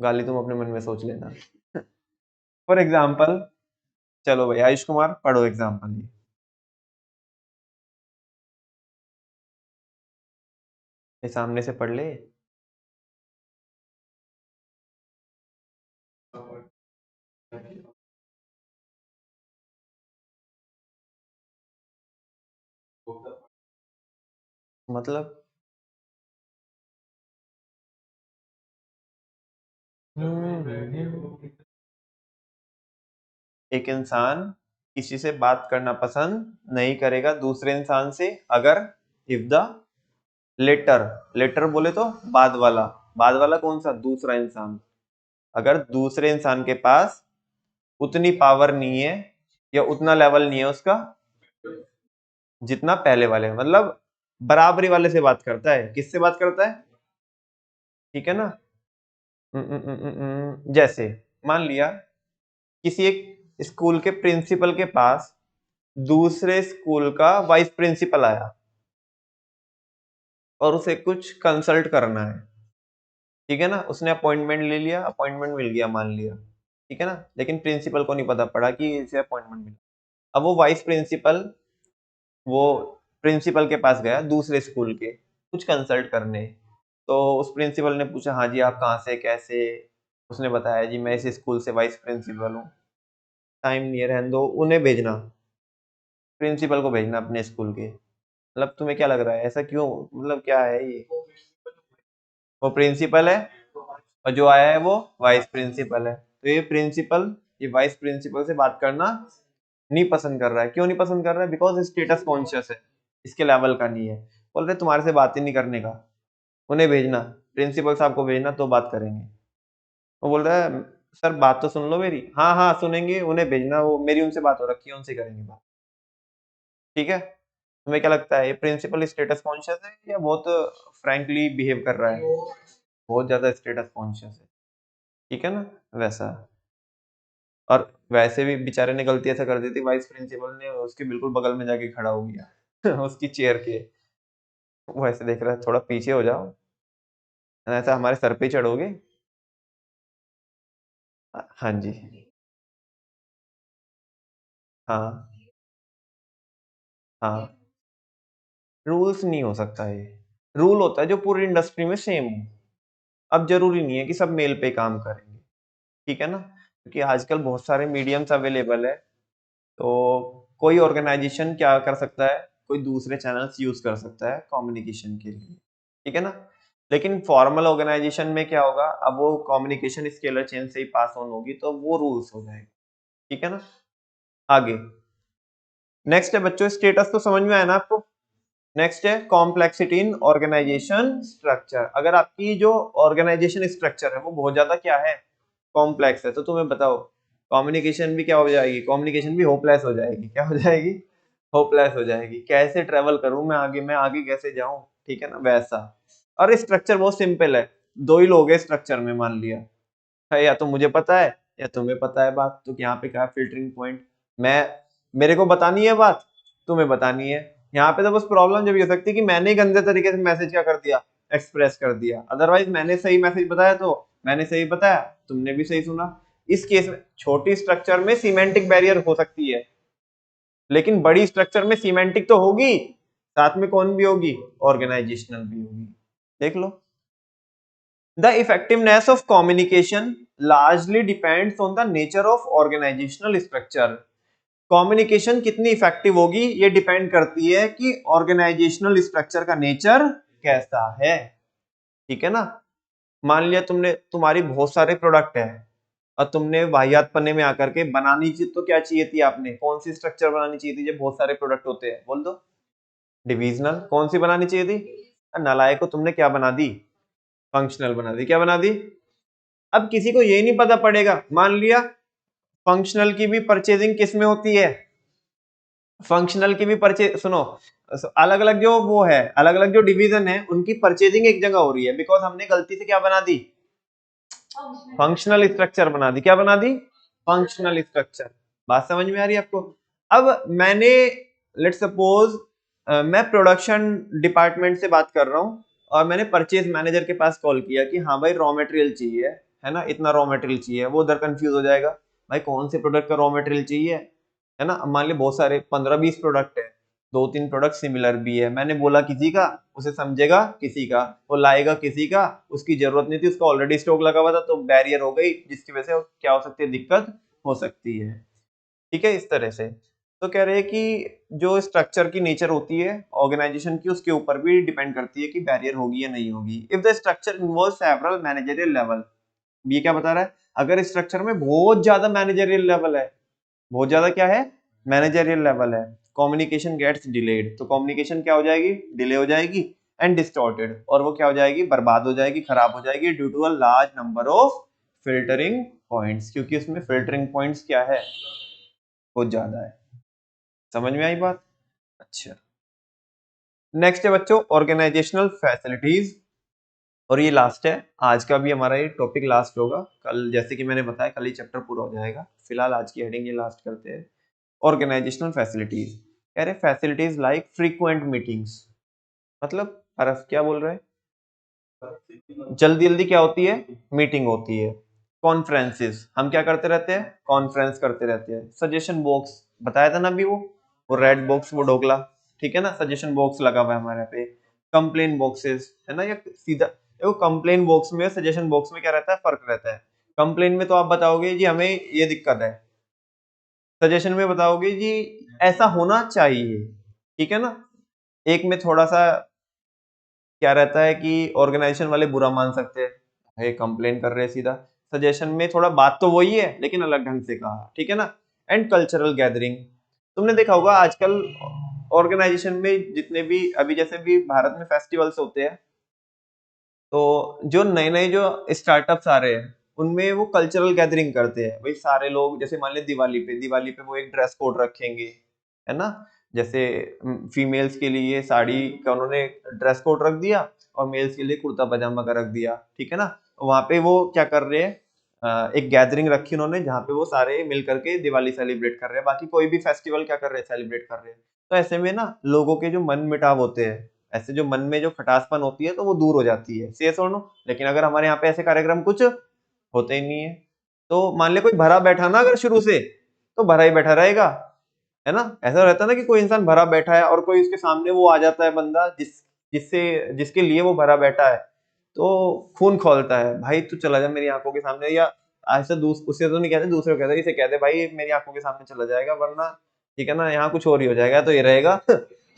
गाली तुम अपने मन में सोच लेना। फॉर एग्जाम्पल, चलो भाई आयुष कुमार पढ़ो एग्जाम्पल ये सामने से पढ़ ले। मतलब एक इंसान किसी से बात करना पसंद नहीं करेगा दूसरे इंसान से अगर इफ द लेटर, लेटर बोले तो बाद वाला, बाद वाला कौन सा, दूसरा इंसान, अगर दूसरे इंसान के पास उतनी पावर नहीं है या उतना लेवल नहीं है उसका जितना पहले वाले, मतलब बराबरी वाले से बात करता है, किससे बात करता है, ठीक है ना। जैसे मान लिया किसी एक स्कूल के प्रिंसिपल के पास दूसरे स्कूल का वाइस प्रिंसिपल आया और उसे कुछ कंसल्ट करना है, ठीक है ना, उसने अपॉइंटमेंट ले लिया, अपॉइंटमेंट मिल गया मान लिया, ठीक है ना, लेकिन प्रिंसिपल को नहीं पता पड़ा कि इसे अपॉइंटमेंट मिला। अब वो वाइस प्रिंसिपल वो प्रिंसिपल के पास गया दूसरे स्कूल के कुछ कंसल्ट करने, तो उस प्रिंसिपल ने पूछा हाँ जी आप कहाँ से कैसे, उसने बताया जी मैं इस स्कूल से वाइस प्रिंसिपल हूँ, टाइम नहीं है रहने दो, उन्हें भेजना, प्रिंसिपल को भेजना अपने स्कूल के, मतलब तुम्हें क्या लग रहा है ऐसा क्यों, मतलब क्या है ये, वो प्रिंसिपल है और जो आया है वो वाइस प्रिंसिपल है, तो ये प्रिंसिपल ये वाइस प्रिंसिपल से बात करना नहीं पसंद कर रहा है, क्यों नहीं पसंद कर रहा है, बिकॉज स्टेटस कॉन्शियस है, इसके लेवल का नहीं है, बोल रहे तुम्हारे से बात ही नहीं करने का, उन्हें भेजना, प्रिंसिपल साहब को भेजना तो बात करेंगे, वो बोल रहा है सर बात तो सुन लो मेरी, हाँ हाँ सुनेंगे, उन्हें भेजना, वो मेरी उनसे बात हो रखी है उनसे करेंगे बात, ठीक है। तुम्हें क्या लगता है ये प्रिंसिपल स्टेटस कॉन्शियस है या बहुत फ्रैंकली बिहेव कर रहा है, बहुत ज्यादा स्टेटस कॉन्शियस है, ठीक है ना, वैसा। और वैसे भी बेचारे ने गलती ऐसा कर दी थी, वाइस प्रिंसिपल ने उसके बिल्कुल बगल में जाके खड़ा हो गया उसकी चेयर के, वो ऐसे देख रहा है थोड़ा पीछे हो जाओ, ऐसा हमारे सर पे चढ़ोगे। हाँ जी, हाँ हाँ, रूल्स नहीं हो सकता ये, रूल होता है जो पूरी इंडस्ट्री में सेम हो, अब जरूरी नहीं है कि सब मेल पे काम करेंगे, ठीक है ना, क्योंकि आजकल बहुत सारे मीडियम्स अवेलेबल है, तो कोई ऑर्गेनाइजेशन क्या कर सकता है, कोई दूसरे चैनल्स यूज कर सकता है कम्युनिकेशन के लिए, ठीक है ना, लेकिन फॉर्मल ऑर्गेनाइजेशन में क्या होगा, अब वो कम्युनिकेशन स्केलर चेन से ही पास ऑन होगी तो वो रूल्स हो जाएगा, ठीक है ना। आगे नेक्स्ट है बच्चों, स्टेटस तो समझ में आया ना आपको, नेक्स्ट है कॉम्प्लेक्सिटी इन ऑर्गेनाइजेशन स्ट्रक्चर, अगर आपकी जो ऑर्गेनाइजेशन स्ट्रक्चर है वो बहुत ज्यादा क्या है, कॉम्प्लेक्स है, तो तुम्हें बताओ कम्युनिकेशन भी क्या हो जाएगी, कम्युनिकेशन भी होपलेस हो जाएगी, क्या हो जाएगी, होपलेस हो जाएगी, कैसे ट्रेवल करूं मैं आगे कैसे जाऊं, ठीक है ना, वैसा। और स्ट्रक्चर बहुत सिंपल है, दो ही लोग हैं स्ट्रक्चर में मान लिया है, या तो मुझे पता है या तुम्हें पता है बात, तो यहाँ पे क्या फिल्टरिंग पॉइंट, मैं मेरे को बतानी है बात, तुम्हें बतानी है, यहाँ पे तो बस प्रॉब्लम जब ये हो सकती है कि मैंने गंदे तरीके से मैसेज क्या कर दिया, एक्सप्रेस कर दिया, अदरवाइज मैंने सही मैसेज बताया तो मैंने सही बताया, तुमने भी सही सुना, इस केस में छोटी स्ट्रक्चर में सीमेंटिक बैरियर हो सकती है, लेकिन बड़ी स्ट्रक्चर में सीमेंटिक तो होगी, साथ में कौन भी होगी, ऑर्गेनाइजेशनल भी होगी, देख लो। The effectiveness of communication largely depends on the nature of organizational structure. Communication कितनी इफेक्टिव होगी ये डिपेंड करती है कि ऑर्गेनाइजेशनल स्ट्रक्चर का नेचर कैसा है, ठीक है ना। मान लिया तुमने, तुम्हारी बहुत सारे प्रोडक्ट है और तुमने वाहियात पन्ने में आकर के बनानी चाहिए, तो क्या चाहिए थी आपने, कौन सी स्ट्रक्चर बनानी चाहिए थी जब बहुत सारे प्रोडक्ट होते हैं, बोल दो, डिविजनल, कौन सी बनानी चाहिए थी, नालायक को तुमने क्या बना दी, फंक्शनल बना दी, क्या बना दी। अब किसी को ये नहीं पता पड़ेगा, मान लिया फंक्शनल की भी परचेजिंग किस में होती है, फंक्शनल की भी परचेज, सुनो, अलग अलग जो वो है, अलग अलग जो डिवीजन है उनकी परचेजिंग एक जगह हो रही है, बिकॉज हमने गलती से क्या बना दी, फंक्शनल स्ट्रक्चर बना दी, क्या बना दी, फंक्शनल स्ट्रक्चर, बात समझ में आ रही है आपको। अब मैंने लेट सपोज मैं प्रोडक्शन डिपार्टमेंट से बात कर रहा हूँ और मैंने परचेज मैनेजर के पास कॉल किया कि हाँ भाई रॉ मटेरियल चाहिए, है ना, इतना रॉ मटेरियल चाहिए। वो उधर कंफ्यूज हो जाएगा, भाई कौन से प्रोडक्ट का रॉ मटेरियल चाहिए, है ना। मान ली बहुत सारे 15-20 प्रोडक्ट है, 2-3 प्रोडक्ट सिमिलर भी है, मैंने बोला किसी का, उसे समझेगा किसी का, वो लाएगा किसी का, उसकी जरूरत नहीं थी, उसका ऑलरेडी स्टॉक लगा हुआ था, तो बैरियर हो गई, जिसकी वजह से क्या हो सकती है, दिक्कत हो सकती है। ठीक है, इस तरह से। तो कह रहे हैं कि जो स्ट्रक्चर की नेचर होती है ऑर्गेनाइजेशन की, उसके ऊपर भी डिपेंड करती है कि बैरियर होगी या नहीं होगी। If the structure involve several managerial level, ये क्या बता रहा है, अगर स्ट्रक्चर में बहुत ज्यादा मैनेजरियल लेवल है, बहुत ज्यादा क्या है, मैनेजरियल लेवल है, कम्युनिकेशन गेट्स डिलेड, तो कम्युनिकेशन क्या हो जाएगी, डिले हो जाएगी, एंड डिस्टॉर्टेड, और वो क्या हो जाएगी, बर्बाद हो जाएगी, खराब हो जाएगी, due to a large number of filtering points, क्योंकि उसमें फिल्टरिंग पॉइंट्स क्या है, बहुत ज्यादा है। समझ में आई बात? अच्छा, नेक्स्ट है बच्चों ऑर्गेनाइजेशनल फैसिलिटीज, और ये लास्ट है आज का भी, हमारा ये टॉपिक लास्ट होगा, कल जैसे कि मैंने बताया कल ही चैप्टर पूरा हो जाएगा, फिलहाल आज की हेडिंग ये लास्ट करते हैं। ऑर्गेनाइजेशनल फैसिलिटीज, कह रहे फैसिलिटीज लाइक फ्रीक्वेंट मीटिंग्स, मतलब अरफ क्या बोल रहे हैं, जल्दी जल्दी क्या होती है, मीटिंग होती है। कॉन्फ्रेंसेस, हम क्या करते रहते हैं, कॉन्फ्रेंस करते रहते हैं। सजेशन बॉक्स बताया था ना अभी, वो रेड बॉक्स, वो ढोकला, ठीक है ना, सजेशन बॉक्स लगा हुआ है हमारे यहाँ पे। कंप्लेन बॉक्सेस, है ना, या सीधा देखो कंप्लेन बॉक्स में सजेशन बॉक्स में क्या रहता है, फर्क रहता है। कंप्लेन में तो आप बताओगे जी हमें ये दिक्कत है, सजेशन में बताओगे जी ऐसा होना चाहिए, ठीक है ना। एक में थोड़ा सा क्या रहता है कि ऑर्गेनाइजेशन वाले बुरा मान सकते हैं, ये कंप्लेन कर रहे हैं सीधा। सजेशन में थोड़ा बात तो वही है लेकिन अलग ढंग से कहा, ठीक है ना। एंड कल्चरल गैदरिंग, तुमने देखा होगा आजकल ऑर्गेनाइजेशन में जितने भी अभी जैसे भी भारत में फेस्टिवल्स होते हैं, तो जो नए नए जो स्टार्टअप्स आ रहे हैं उनमें वो कल्चरल गैदरिंग करते हैं, भाई सारे लोग, जैसे मान ले दिवाली पे वो एक ड्रेस कोड रखेंगे, है ना। जैसे फीमेल्स के लिए साड़ी का उन्होंने ड्रेस कोड रख दिया, और मेल्स के लिए कुर्ता पजामा का रख दिया, ठीक है ना। वहां पे वो क्या कर रहे हैं, एक गैदरिंग रखी उन्होंने जहाँ पे वो सारे मिल करके दिवाली सेलिब्रेट कर रहे हैं, बाकी कोई भी फेस्टिवल क्या कर रहे हैं, सेलिब्रेट कर रहे हैं। तो ऐसे में ना लोगों के जो मन मिटाव होते हैं, ऐसे जो मन में जो खटासपन होती है तो वो दूर हो जाती है, से सुनो। लेकिन अगर हमारे यहाँ पे ऐसे कार्यक्रम कुछ होते ही नहीं है, तो मान ले कोई भरा बैठा ना अगर शुरू से, तो भरा ही बैठा रहेगा, है ना। ऐसा रहता है ना कि कोई इंसान भरा बैठा है और कोई उसके सामने वो आ जाता है बंदा जिससे जिसके लिए वो भरा बैठा है, तो खून खोलता है, भाई तू चला जा मेरी आंखों के सामने, या ऐसा उससे तो नहीं कहते, दूसरे को कहते, इसे कहते भाई मेरी आंखों के सामने चला जाएगा, वरना ठीक है ना यहाँ कुछ और ही हो जाएगा, तो ये रहेगा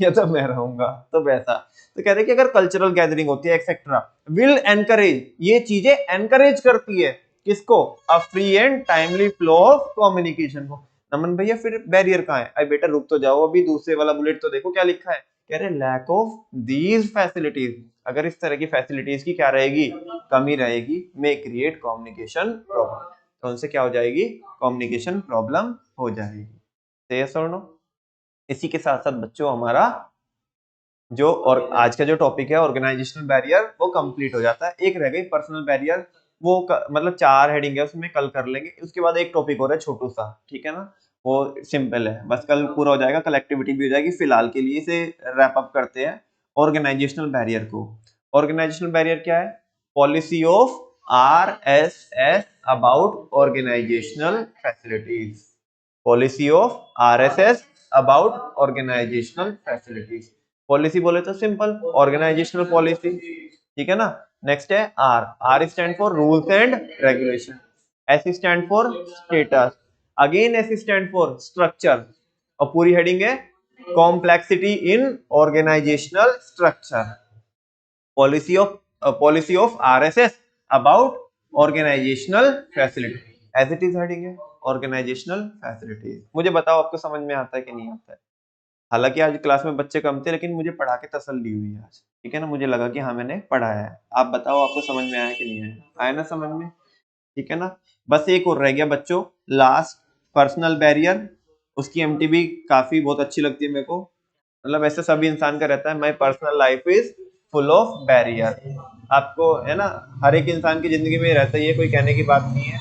या तो मैं रहूंगा, तो वैसा। तो कहते हैं कि अगर कल्चरल गैदरिंग होती है एक्सेट्रा, विल एनकरेज, ये चीजें एनकरेज करती है किसको, a free and timely flow of communication को। नमन भैया फिर बैरियर कहाँ है, अरे बेटा रुक तो जाओ, अभी दूसरे वाला बुलेट तो देखो क्या लिखा है, कह रहे लैक ऑफ दीज फैसिलिटीज, अगर इस तरह की फैसिलिटीज की क्या रहेगी, कमी रहेगी, मे क्रिएट कम्युनिकेशन प्रॉब्लम, तो उनसे क्या हो जाएगी, कम्युनिकेशन प्रॉब्लम हो जाएगी। यस और नो। इसी के साथ साथ बच्चों हमारा जो और आज का जो टॉपिक है ऑर्गेनाइजेशनल बैरियर वो कंप्लीट हो जाता है। एक रह गई पर्सनल बैरियर, वो मतलब 4 हेडिंग है उसमें, कल कर लेंगे। उसके बाद एक टॉपिक हो रहा है छोटू सा, ठीक है ना, वो सिंपल है, बस कल पूरा हो जाएगा, कल एक्टिविटी भी हो जाएगी। फिलहाल के लिए इसे रैप अप करते हैं ऑर्गेनाइजेशनल बैरियर को। ऑर्गेनाइजेशनल बैरियर क्या है, policy of RSS about organisational facilities, policy of RSS about organisational facilities. Policy बोले तो सिंपल ऑर्गेनाइजेशनल पॉलिसी, ठीक है ना। नेक्स्ट है R stand for rules and regulation, S stand for status, again S stand for structure, और पूरी हेडिंग है complexity in organisational structure. Policy of RSS about organisational facility, as it is heading है ऑर्गेनाइजेशनल फैसिलिटीज। मुझे बताओ आपको समझ में आता है कि नहीं आता है। हालांकि आज क्लास में बच्चे कम थे, लेकिन मुझे पढ़ा के तसल्ली हुई आज, ठीक है ना, मुझे लगा कि हाँ मैंने पढ़ाया है। आप बताओ आपको समझ में आया कि नहीं आया, आया ना समझ में, ठीक है ना। बस एक और रह गया बच्चों, लास्ट, पर्सनल बैरियर। उसकी एमटीबी काफी बहुत अच्छी लगती है मेरे को, मतलब ऐसे सभी इंसान का रहता है, my personal life is full of barrier. आपको है ना, हर एक इंसान की जिंदगी में रहता है, ये कोई कहने की बात नहीं है।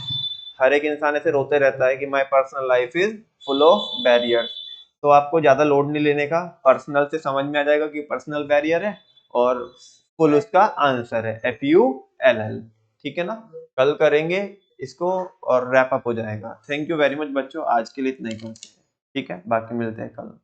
हर एक इंसान ऐसे रोते रहता है कि my personal life is full of barrier. तो आपको ज्यादा लोड नहीं लेने का, पर्सनल से समझ में आ जाएगा कि पर्सनल बैरियर है और फुल उसका आंसर है FULL। ठीक है ना, कल करेंगे इसको और रैप अप हो जाएगा। थैंक यू वेरी मच बच्चों, आज के लिए इतना ही काफी है। ठीक है, बाकी मिलते हैं कल।